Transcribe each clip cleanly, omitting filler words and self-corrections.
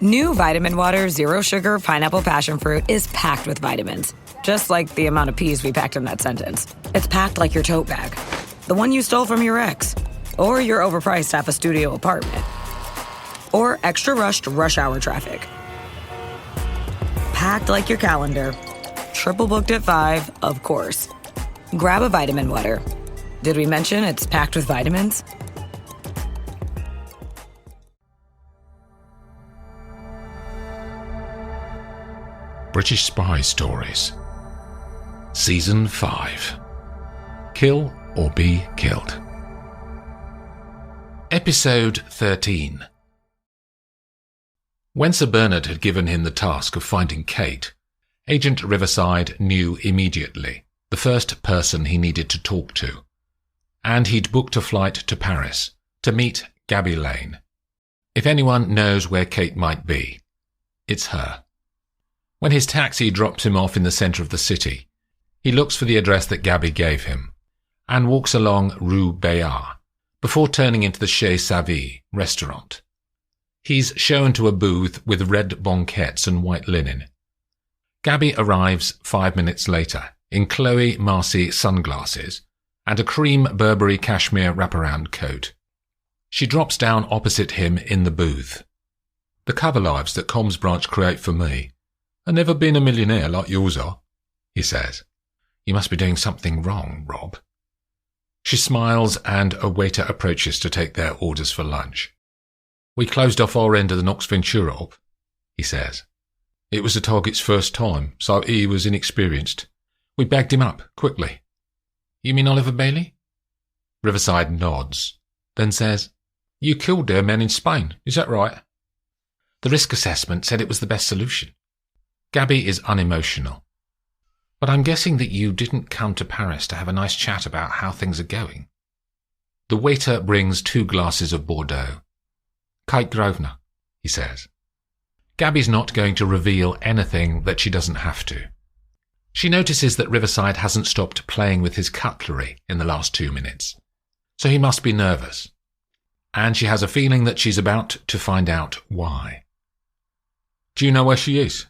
New Vitamin Water Zero Sugar Pineapple Passion Fruit is packed with vitamins. Just like the amount of peas we packed in that sentence. It's packed like your tote bag. The one you stole from your ex. Or your overpriced half-a-studio apartment. Or extra rushed rush hour traffic. Packed like your calendar. Triple booked at 5, of course. Grab a Vitamin Water. Did we mention it's packed with vitamins? British Spy Stories Season 5 Kill or Be Killed. Episode 13. When Sir Bernard had given him the task of finding Kate, Agent Riverside knew immediately the first person he needed to talk to, and he'd booked a flight to Paris to meet Gabby Lane. If anyone knows where Kate might be, it's her. When his taxi drops him off in the centre of the city, he looks for the address that Gabby gave him, and walks along Rue Bayard, before turning into the Chez Savy restaurant. He's shown to a booth with red banquettes and white linen. Gabby arrives 5 minutes later in Chloe Marcy sunglasses and a cream Burberry cashmere wraparound coat. She drops down opposite him in the booth. "The cover lives that Comms Branch create for me. I've never been a millionaire like yours are," he says. "You must be doing something wrong, Rob." She smiles and a waiter approaches to take their orders for lunch. "We closed off our end of the Nox Ventura op," he says. "It was the target's first time, so he was inexperienced. We bagged him up, quickly." "You mean Oliver Bailey?" Riverside nods, then says, "You killed their men in Spain, is that right?" "The risk assessment said it was the best solution." Gabby is unemotional. "But I'm guessing that you didn't come to Paris to have a nice chat about how things are going." The waiter brings 2 glasses of Bordeaux. "Kate Grosvenor," he says. Gabby's not going to reveal anything that she doesn't have to. She notices that Riverside hasn't stopped playing with his cutlery in the last 2 minutes, so he must be nervous. And she has a feeling that she's about to find out why. "Do you know where she is?"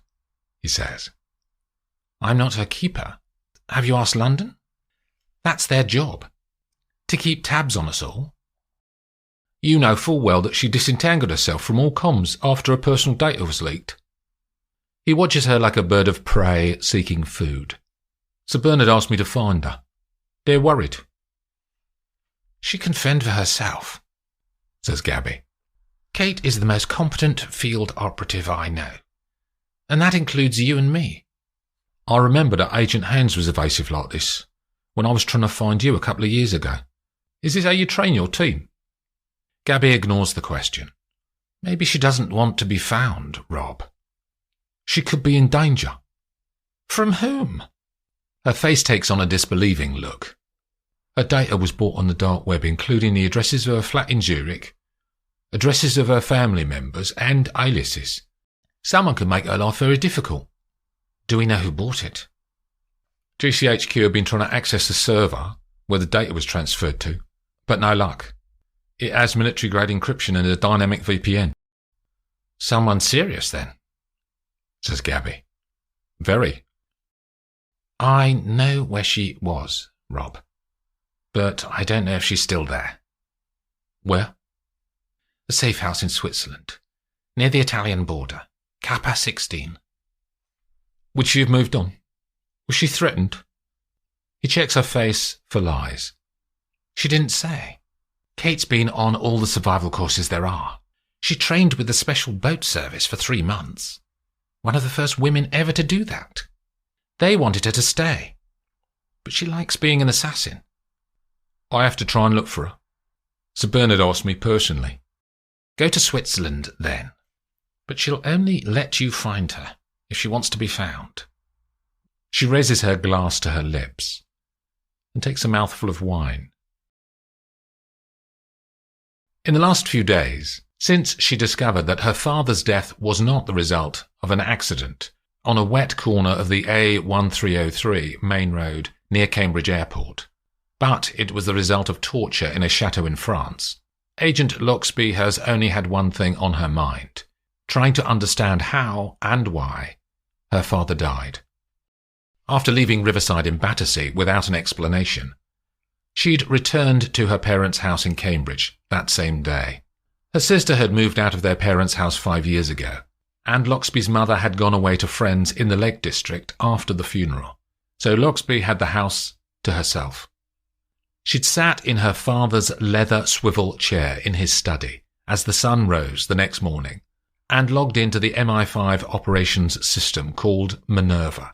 he says. "I'm not her keeper. Have you asked London? That's their job. To keep tabs on us all. You know full well that she disentangled herself from all comms after her personal data was leaked." He watches her like a bird of prey seeking food. "Sir Bernard asked me to find her. They're worried." "She can fend for herself," says Gabby. "Kate is the most competent field operative I know. And that includes you and me." "I remember that Agent Haynes was evasive like this, when I was trying to find you a couple of years ago. Is this how you train your team?" Gabby ignores the question. Maybe she doesn't want to be found, Rob. She could be in danger. From whom? Her face takes on a disbelieving look. Her data was bought on the dark web, including the addresses of her flat in Zurich, addresses of her family members, and aliases. Someone could make her life very difficult. Do we know who bought it? GCHQ have been trying to access the server where the data was transferred to, but no luck. It has military-grade encryption and a dynamic VPN. Someone serious, then, says Gabby. Very. I know where she was, Rob, but I don't know if she's still there. Where? A safe house in Switzerland, near the Italian border, Kappa 16. Would she have moved on? Was she threatened? He checks her face for lies. She didn't say. Kate's been on all the survival courses there are. She trained with the special boat service for 3 months. One of the first women ever to do that. They wanted her to stay. But she likes being an assassin. I have to try and look for her. Sir Bernard asked me personally. Go to Switzerland, then. But she'll only let you find her if she wants to be found. She raises her glass to her lips and takes a mouthful of wine. In the last few days, since she discovered that her father's death was not the result of an accident on a wet corner of the A1303 main road near Cambridge Airport, but it was the result of torture in a chateau in France, Agent Loxby has only had one thing on her mind: trying to understand how and why her father died. After leaving Riverside in Battersea without an explanation, she'd returned to her parents' house in Cambridge that same day. Her sister had moved out of their parents' house 5 years ago, and Loxby's mother had gone away to friends in the Lake District after the funeral, so Loxby had the house to herself. She'd sat in her father's leather swivel chair in his study as the sun rose the next morning and logged into the MI5 operations system called Minerva.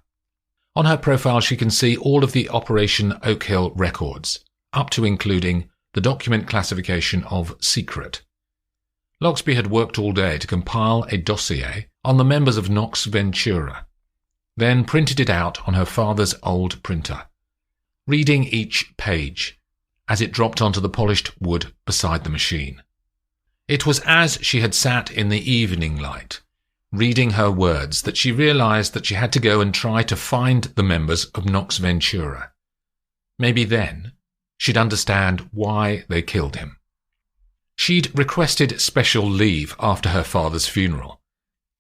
On her profile she can see all of the Operation Oak Hill records, up to including the document classification of secret. Loxby had worked all day to compile a dossier on the members of Nox Ventura, then printed it out on her father's old printer, reading each page as it dropped onto the polished wood beside the machine. It was as she had sat in the evening light, reading her words, that she realized that she had to go and try to find the members of Nox Ventura. Maybe then she'd understand why they killed him. She'd requested special leave after her father's funeral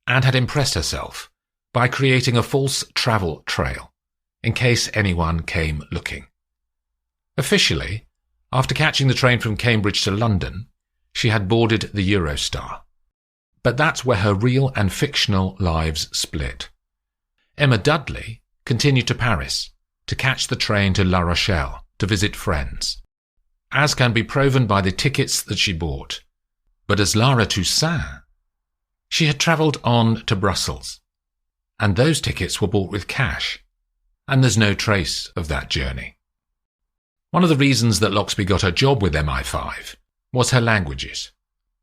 and had impressed herself by creating a false travel trail in case anyone came looking. Officially, after catching the train from Cambridge to London, she had boarded the Eurostar. But that's where her real and fictional lives split. Emma Dudley continued to Paris to catch the train to La Rochelle to visit friends, as can be proven by the tickets that she bought. But as Lara Toussaint, she had travelled on to Brussels, and those tickets were bought with cash, and there's no trace of that journey. One of the reasons that Loxby got her job with MI5 was her languages.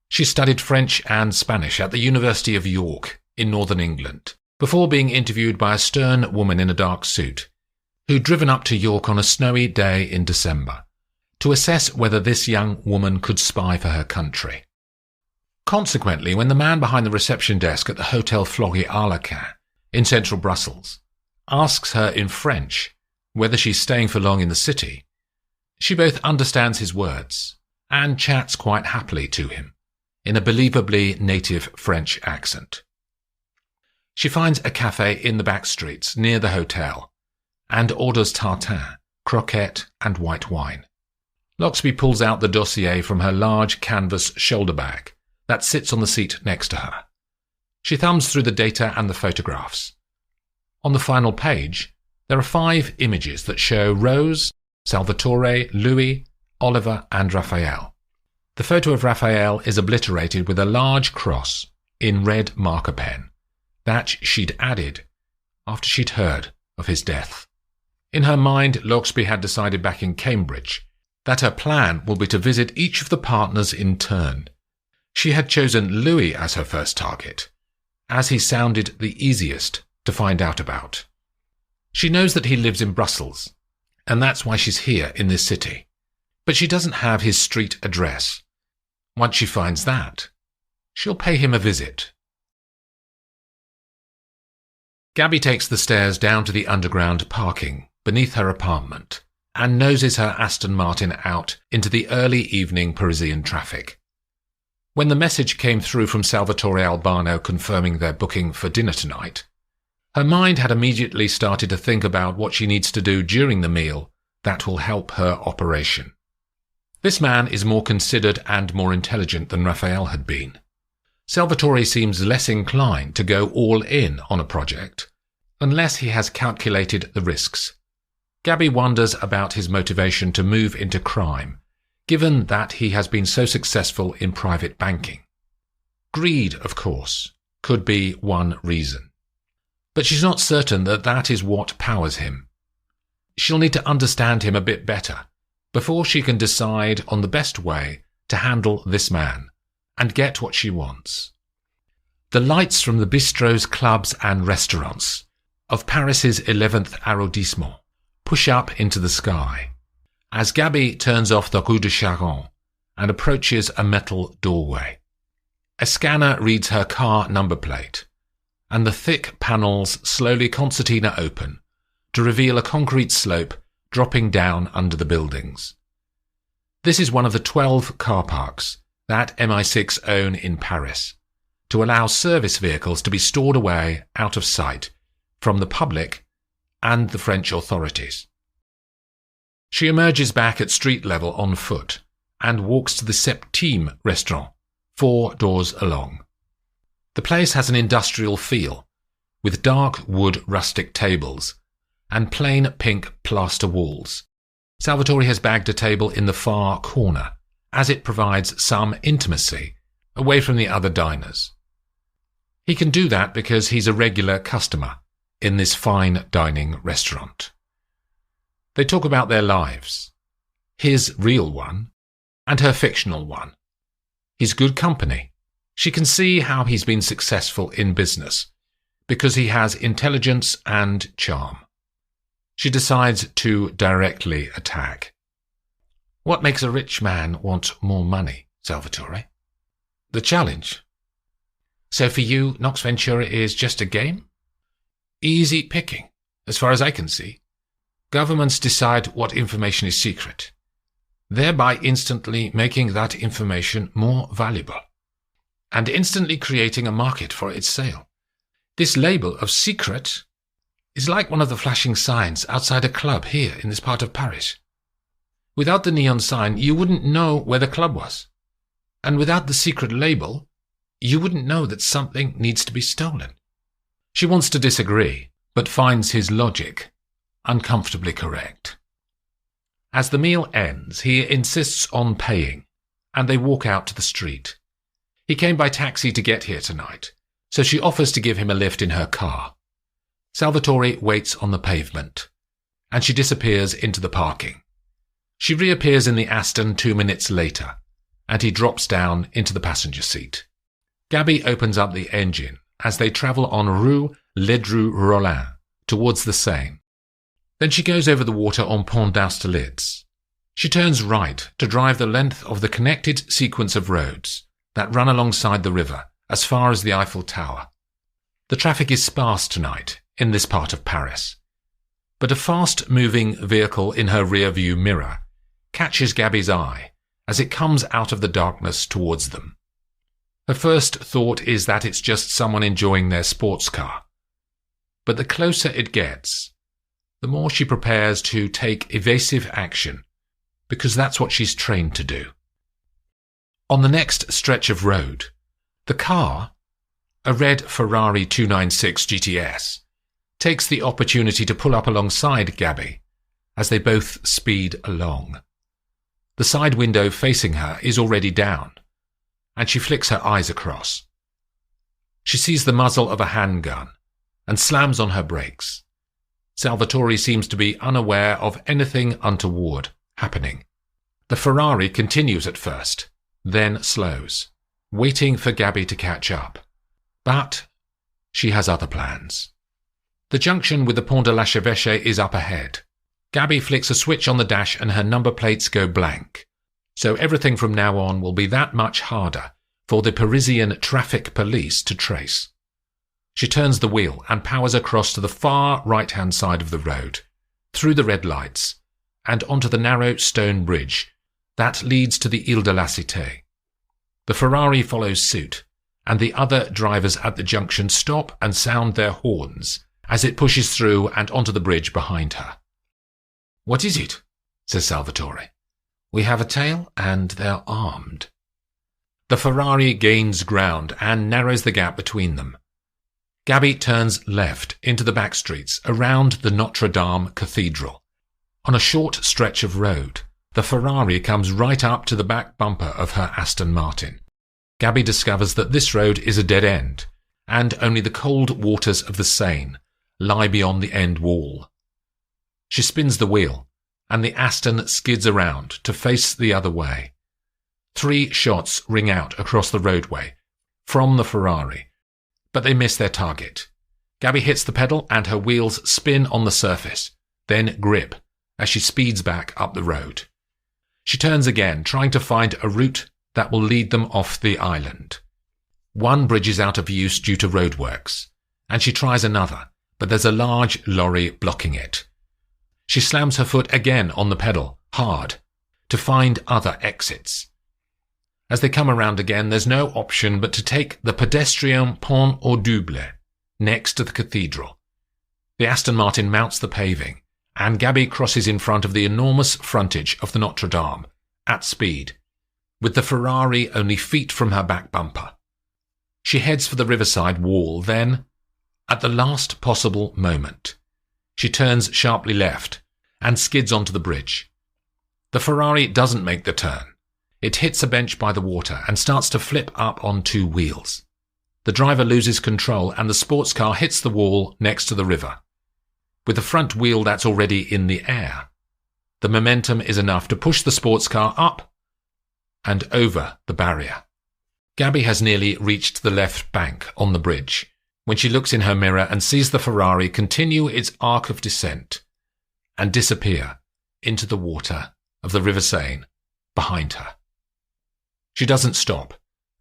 She studied French and Spanish at the University of York in northern England, before being interviewed by a stern woman in a dark suit, who'd driven up to York on a snowy day in December to assess whether this young woman could spy for her country. Consequently, when the man behind the reception desk at the Hotel Fleury-Arlequin in central Brussels asks her in French whether she's staying for long in the city, she both understands his words and chats quite happily to him in a believably native French accent. She finds a cafe in the back streets near the hotel and orders tartine, croquette and white wine. Loxby pulls out the dossier from her large canvas shoulder bag that sits on the seat next to her. She thumbs through the data and the photographs. On the final page, there are 5 images that show Rose, Salvatore, Louis, Oliver and Raphael. The photo of Raphael is obliterated with a large cross in red marker pen that she'd added after she'd heard of his death. In her mind, Loxby had decided back in Cambridge that her plan will be to visit each of the partners in turn. She had chosen Louis as her first target, as he sounded the easiest to find out about. She knows that he lives in Brussels, and that's why she's here in this city. But she doesn't have his street address. Once she finds that, she'll pay him a visit. Gabby takes the stairs down to the underground parking beneath her apartment and noses her Aston Martin out into the early evening Parisian traffic. When the message came through from Salvatore Albano confirming their booking for dinner tonight, her mind had immediately started to think about what she needs to do during the meal that will help her operation. This man is more considered and more intelligent than Raphael had been. Salvatore seems less inclined to go all in on a project unless he has calculated the risks. Gabby wonders about his motivation to move into crime, given that he has been so successful in private banking. Greed, of course, could be one reason. But she's not certain that that is what powers him. She'll need to understand him a bit better before she can decide on the best way to handle this man and get what she wants. The lights from the bistros, clubs and restaurants of Paris's 11th arrondissement push up into the sky as Gabby turns off the Rue de Charonne and approaches a metal doorway. A scanner reads her car number plate, and the thick panels slowly concertina open to reveal a concrete slope dropping down under the buildings. This is one of the 12 car parks that MI6 own in Paris, to allow service vehicles to be stored away out of sight from the public and the French authorities. She emerges back at street level on foot and walks to the Septime restaurant, 4 doors along. The place has an industrial feel, with dark wood rustic tables and plain pink plaster walls. Salvatore has bagged a table in the far corner, as it provides some intimacy away from the other diners. He can do that because he's a regular customer in this fine dining restaurant. They talk about their lives, his real one and her fictional one. He's good company. She can see how he's been successful in business because he has intelligence and charm. She decides to directly attack. What makes a rich man want more money, Salvatore? The challenge. So for you, Nox Ventura is just a game? Easy picking, as far as I can see. Governments decide what information is secret, thereby instantly making that information more valuable, and instantly creating a market for its sale. This label of secret is like one of the flashing signs outside a club here in this part of Paris. Without the neon sign, you wouldn't know where the club was. And without the secret label, you wouldn't know that something needs to be stolen. She wants to disagree, but finds his logic uncomfortably correct. As the meal ends, he insists on paying, and they walk out to the street. He came by taxi to get here tonight, so she offers to give him a lift in her car. Salvatore waits on the pavement, and she disappears into the parking. She reappears in the Aston 2 minutes later, and he drops down into the passenger seat. Gabby opens up the engine as they travel on Rue Ledru-Rollin towards the Seine. Then she goes over the water on Pont d'Austerlitz. She turns right to drive the length of the connected sequence of roads that run alongside the river as far as the Eiffel Tower. The traffic is sparse tonight in this part of Paris, but a fast-moving vehicle in her rear-view mirror catches Gabby's eye as it comes out of the darkness towards them. Her first thought is that it's just someone enjoying their sports car, but the closer it gets, the more she prepares to take evasive action, because that's what she's trained to do. On the next stretch of road, the car, a red Ferrari 296 GTS, takes the opportunity to pull up alongside Gabby as they both speed along. The side window facing her is already down, and she flicks her eyes across. She sees the muzzle of a handgun and slams on her brakes. Salvatore seems to be unaware of anything untoward happening. The Ferrari continues at first, then slows, waiting for Gabby to catch up. But she has other plans. The junction with the Pont de l'Archevêché is up ahead. Gabby flicks a switch on the dash and her number plates go blank. So everything from now on will be that much harder for the Parisian traffic police to trace. She turns the wheel and powers across to the far right-hand side of the road, through the red lights, and onto the narrow stone bridge that leads to the Ile de la Cité. The Ferrari follows suit, and the other drivers at the junction stop and sound their horns as it pushes through and onto the bridge behind her. "What is it?" says Salvatore. "We have a tail, and they're armed." The Ferrari gains ground and narrows the gap between them. Gabby turns left into the back streets around the Notre Dame Cathedral. On a short stretch of road, the Ferrari comes right up to the back bumper of her Aston Martin. Gabby discovers that this road is a dead end, and only the cold waters of the Seine lie beyond the end wall. She spins the wheel, and the Aston skids around to face the other way. 3 shots ring out across the roadway from the Ferrari, but they miss their target. Gabby hits the pedal and her wheels spin on the surface, then grip as she speeds back up the road. She turns again, trying to find a route that will lead them off the island. One bridge is out of use due to roadworks, and she tries another, but there's a large lorry blocking it. She slams her foot again on the pedal, hard, to find other exits. As they come around again, there's no option but to take the pedestrian pont au double, next to the cathedral. The Aston Martin mounts the paving, and Gabby crosses in front of the enormous frontage of the Notre Dame, at speed, with the Ferrari only feet from her back bumper. She heads for the Riverside wall, then, at the last possible moment, she turns sharply left and skids onto the bridge. The Ferrari doesn't make the turn. It hits a bench by the water and starts to flip up on two wheels. The driver loses control and the sports car hits the wall next to the river. With the front wheel that's already in the air, the momentum is enough to push the sports car up and over the barrier. Gabby has nearly reached the left bank on the bridge when she looks in her mirror and sees the Ferrari continue its arc of descent and disappear into the water of the River Seine behind her. She doesn't stop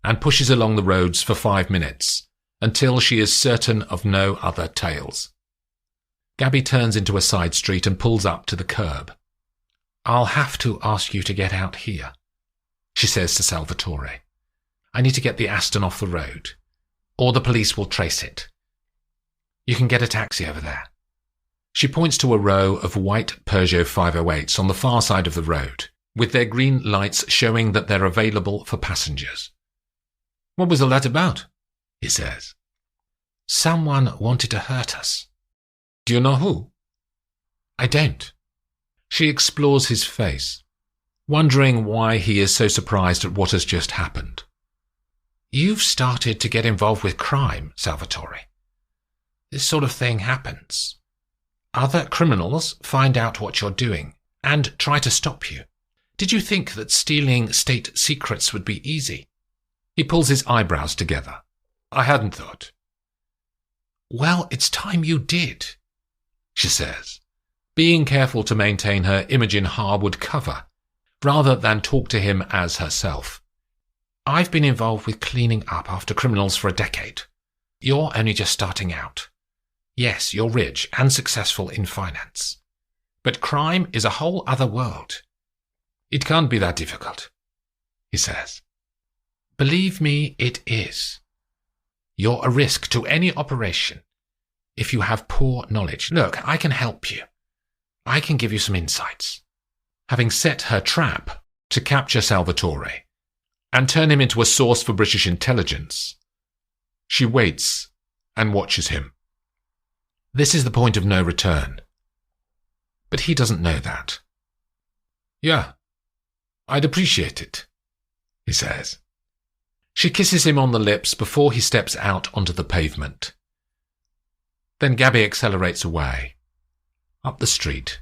and pushes along the roads for 5 minutes until she is certain of no other tales. Gabby turns into a side street and pulls up to the curb. "I'll have to ask you to get out here," she says to Salvatore. "I need to get the Aston off the road, or the police will trace it. You can get a taxi over there." She points to a row of white Peugeot 508s on the far side of the road, with their green lights showing that they're available for passengers. "What was all that about?" he says. "Someone wanted to hurt us." "Do you know who?" "I don't." She explores his face, wondering why he is so surprised at what has just happened. "You've started to get involved with crime, Salvatore. This sort of thing happens. Other criminals find out what you're doing and try to stop you. Did you think that stealing state secrets would be easy?" He pulls his eyebrows together. "I hadn't thought." "Well, it's time you did," she says, being careful to maintain her Imogen Harwood cover, rather than talk to him as herself. "I've been involved with cleaning up after criminals for a decade. You're only just starting out. Yes, you're rich and successful in finance. But crime is a whole other world. It can't be that difficult," he says. "Believe me, it is. You're a risk to any operation if you have poor knowledge. Look, I can help you. I can give you some insights." Having set her trap to capture Salvatore and turn him into a source for British intelligence, she waits and watches him. This is the point of no return. But he doesn't know that. "Yeah, I'd appreciate it," he says. She kisses him on the lips before he steps out onto the pavement. Then Gabby accelerates away, up the street,